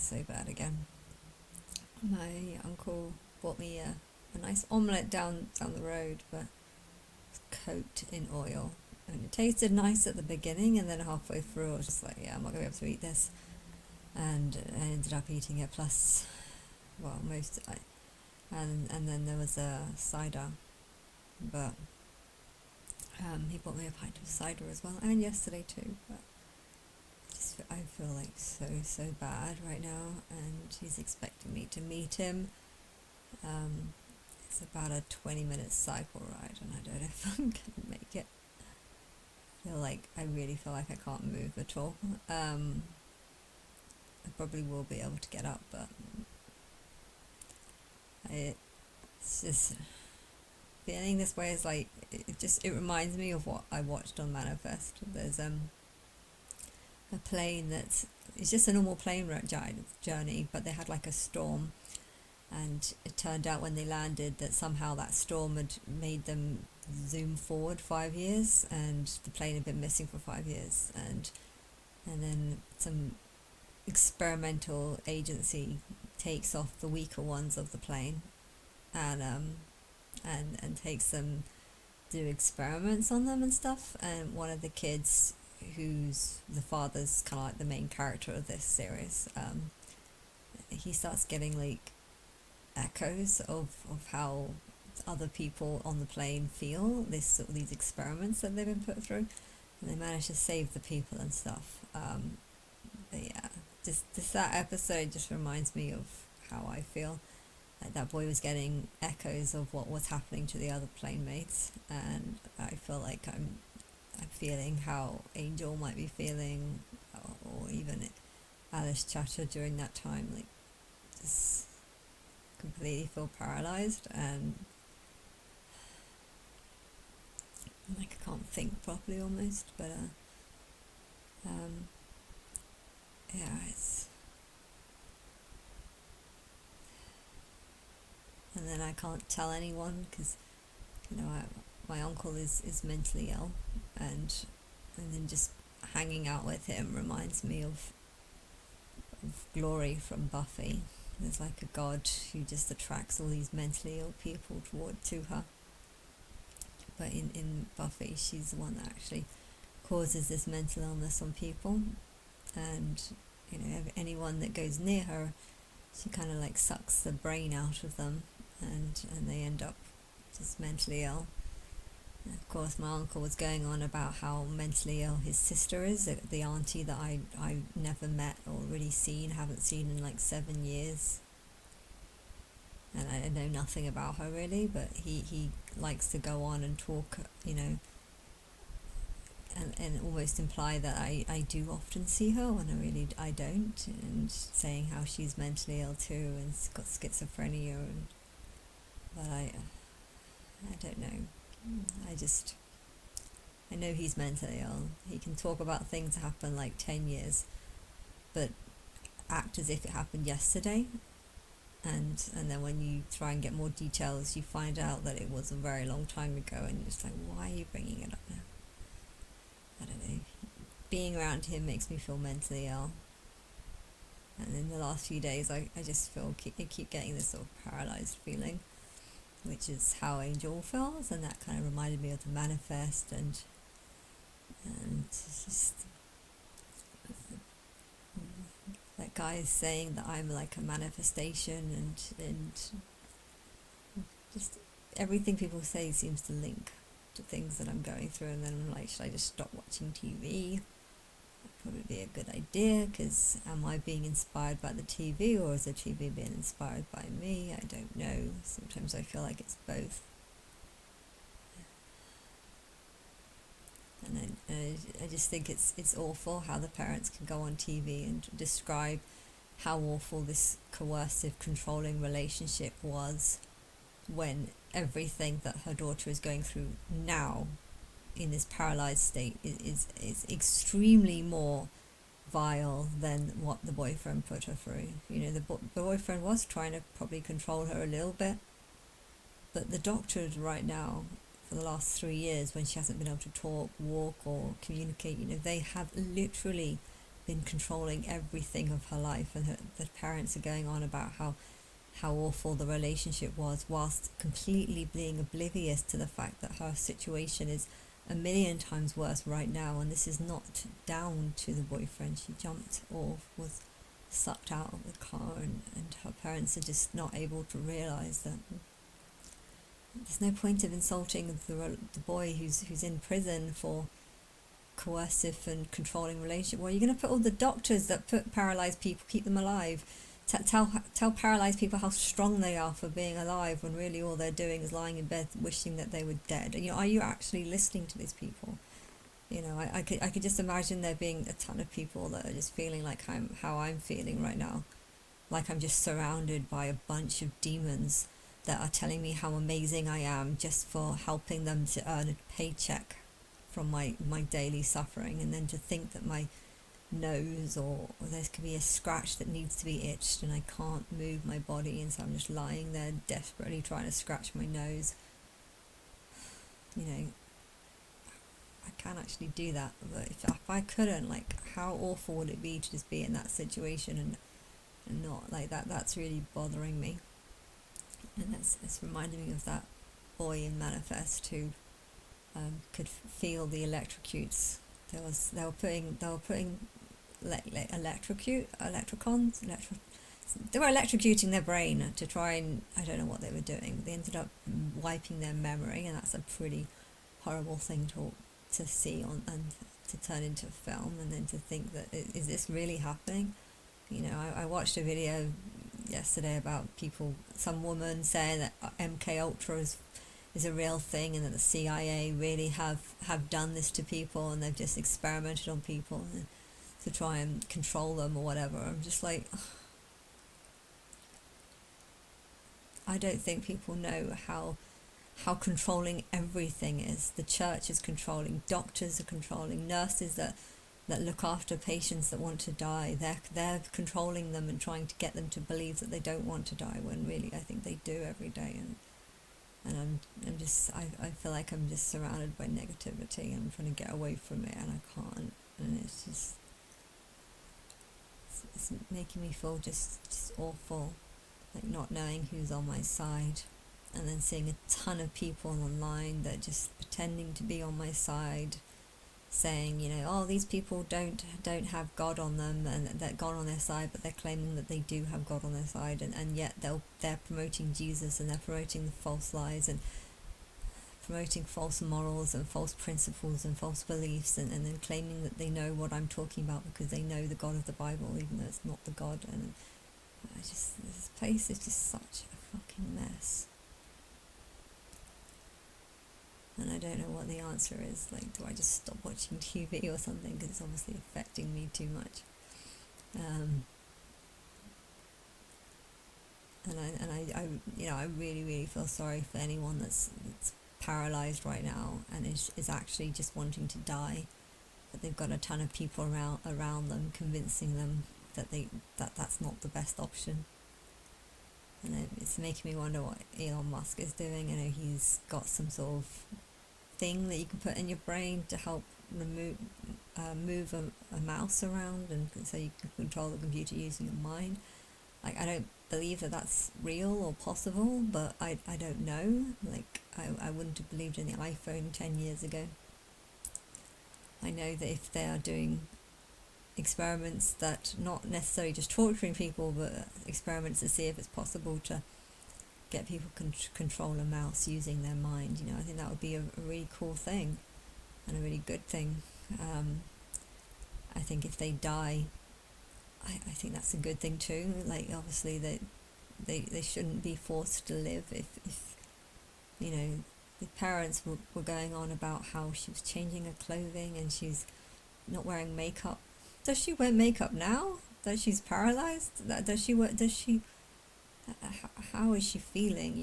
so bad again. My uncle bought me a nice omelette down the road, but coat in oil. And it tasted nice at the beginning, and then halfway through I was just like, yeah, I'm not going to be able to eat this. And I ended up eating it, plus, well, and then there was a cider. But he bought me a pint of cider as well, and yesterday too. But I feel like so bad right now, and he's expecting me to meet him. It's about a 20-minute cycle ride, and I don't know if I'm gonna make it. I really feel like I can't move at all. I probably will be able to get up, but it's just feeling this way is like it reminds me of what I watched on Manifest. There's a plane it's just a normal plane journey, but they had like a storm, and it turned out when they landed that somehow that storm had made them zoom forward 5 years, and the plane had been missing for 5 years, and then some experimental agency takes off the weaker ones of the plane, and takes them, do experiments on them and stuff. And one of the kids, who's the father's kind of like the main character of this series, he starts getting like echoes of how other people on the plane feel these experiments that they've been put through, and they manage to save the people and stuff. But yeah, just that episode just reminds me of how I feel. Like that boy was getting echoes of what was happening to the other playmates, and I feel like I'm feeling how Angel might be feeling, or even Alice Chatter during that time. Like, just completely feel paralysed, and like I can't think properly almost. But yeah, it's. And then I can't tell anyone because, my uncle is mentally ill, and then just hanging out with him reminds me of Glory from Buffy. There's like a god who just attracts all these mentally ill people to her. But in Buffy, she's the one that actually causes this mental illness on people, and anyone that goes near her, she kind of like sucks the brain out of them, and they end up just mentally ill. And of course, my uncle was going on about how mentally ill his sister is, the auntie that I never met or really haven't seen in like 7 years. And I know nothing about her really, but he likes to go on and talk, and almost imply that I do often see her when I don't, and saying how she's mentally ill too and got schizophrenia, but I don't know. I know he's mentally ill. He can talk about things that happened like 10 years, but act as if it happened yesterday. And then when you try and get more details, you find out that it was a very long time ago, and you're just like, why are you bringing it up now? I don't know. Being around him makes me feel mentally ill. And in the last few days, I just keep getting this sort of paralysed feeling, which is how Angel feels, and that kind of reminded me of the Manifest, and it's just that guy is saying that I'm like a manifestation, and just everything people say seems to link to things that I'm going through, and then I'm like, should I just stop watching TV? That'd probably be a good idea, because am I being inspired by the TV, or is the TV being inspired by me? I don't know. Sometimes I feel like it's both. And I just think it's awful how the parents can go on TV and describe how awful this coercive, controlling relationship was, when everything that her daughter is going through now in this paralysed state is extremely more vile than what the boyfriend put her through. The boyfriend was trying to probably control her a little bit, but the doctor right now, for the last 3 years, when she hasn't been able to talk, walk, or communicate, they have literally been controlling everything of her life, and the parents are going on about how awful the relationship was, whilst completely being oblivious to the fact that her situation is a million times worse right now, and this is not down to the boyfriend. She jumped off, was sucked out of the car, and her parents are just not able to realise that there's no point of insulting the boy who's in prison for coercive and controlling relationship. Well, you're going to put all the doctors that put paralysed people, keep them alive, tell paralysed people how strong they are for being alive, when really all they're doing is lying in bed wishing that they were dead. Are you actually listening to these people? I could just imagine there being a ton of people that are just feeling like how I'm feeling right now, like I'm just surrounded by a bunch of demons that are telling me how amazing I am just for helping them to earn a paycheck from my daily suffering, and then to think that my nose or there could be a scratch that needs to be itched and I can't move my body, and so I'm just lying there desperately trying to scratch my nose. I can't actually do that, but if I couldn't, like, how awful would it be to just be in that situation and not like that? That's really bothering me, and it's reminding me of that boy in Manifest who could feel the electrocutes. They were putting they were electrocuting their brain to try, and I don't know what they were doing, but they ended up wiping their memory, and that's a pretty horrible thing to see and to turn into a film, and then to think that is this really happening? I watched a video yesterday about some woman saying that MK Ultra is a real thing, and that the CIA really have done this to people, and they've just experimented on people to try and control them or whatever. I'm just like, I don't think people know how controlling everything is. The church is controlling, doctors are controlling, nurses that look after patients that want to die, they're controlling them and trying to get them to believe that they don't want to die, when really I think they do every day. And I feel like I'm just surrounded by negativity, and I'm trying to get away from it, and I can't, and it's making me feel just awful, like not knowing who's on my side, and then seeing a ton of people online that just pretending to be on my side, saying, oh, these people don't have God on them, and that God on their side, but they're claiming that they do have God on their side, and yet they're promoting Jesus, and they're promoting the false lies, and promoting false morals and false principles and false beliefs, and then claiming that they know what I'm talking about because they know the God of the Bible, even though it's not the God. And this place is just such a fucking mess. And I don't know what the answer is. Like, do I just stop watching TV or something? Because it's obviously affecting me too much. I really, really feel sorry for anyone that's paralysed right now and is actually just wanting to die, but they've got a ton of people around them convincing them that that's not the best option. And it's making me wonder what Elon Musk is doing. He's got some sort of thing that you can put in your brain to help move a mouse around, and so you can control the computer using your mind. Like, I don't believe that that's real or possible, but I don't know. Like, I wouldn't have believed in the iPhone 10 years ago. I know that if they are doing experiments that not necessarily just torturing people, but experiments to see if it's possible to get people control a mouse using their mind, I think that would be a really cool thing and a really good thing. I think if they die, I think that's a good thing too. Like, obviously they shouldn't be forced to live. If the parents were going on about how she was changing her clothing and she's not wearing makeup. Does she wear makeup now that she's paralysed? How is she feeling?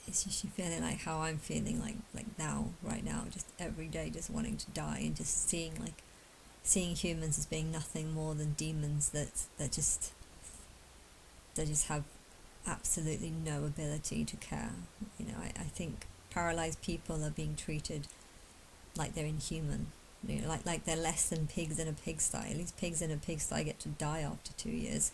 Is she feeling like how I'm feeling, like now, right now, just every day, just wanting to die, and just seeing humans as being nothing more than demons that just have absolutely no ability to care. I think paralysed people are being treated like they're inhuman, like they're less than pigs in a pigsty. At least pigs in a pigsty get to die after 2 years.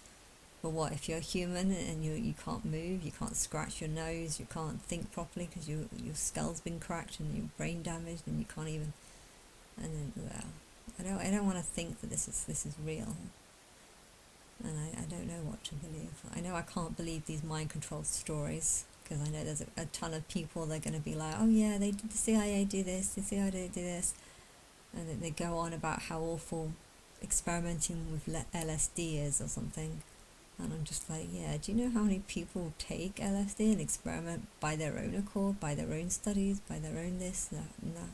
But what if you're human and you can't move, you can't scratch your nose, you can't think properly because your skull's been cracked and your brain damaged, and you can't even. And then, well, I don't want to think that this is real, and I don't know what to believe. I know I can't believe these mind control stories because I know there's a ton of people that are going to be like, oh yeah, they did, the CIA do this, the CIA do this, and then they go on about how awful experimenting with LSD is or something. And I'm just like, yeah, do you know how many people take LSD and experiment by their own accord, by their own studies, by their own this, that, and that?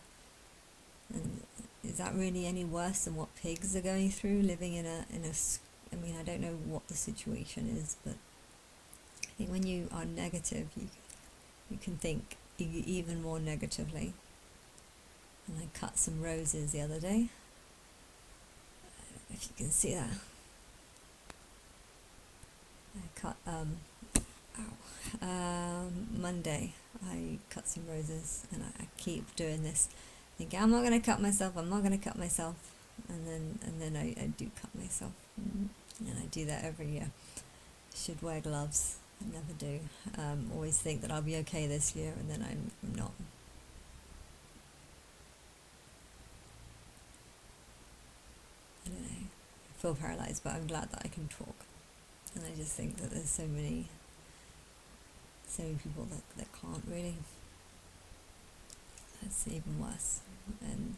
And is that really any worse than what pigs are going through, living in a I mean, I don't know what the situation is, but I think when you are negative, you can think even more negatively. And I cut some roses the other day. I don't know if you can see that. I cut Monday I cut some roses, and I keep doing this, thinking I'm not going to cut myself, and then I do cut myself, and I do that every year. Should wear gloves. I never do. Always think that I'll be okay this year, and then I'm not. I don't know. I feel paralysed, but I'm glad that I can talk. And I just think that there's so many people that can't really. That's even worse. And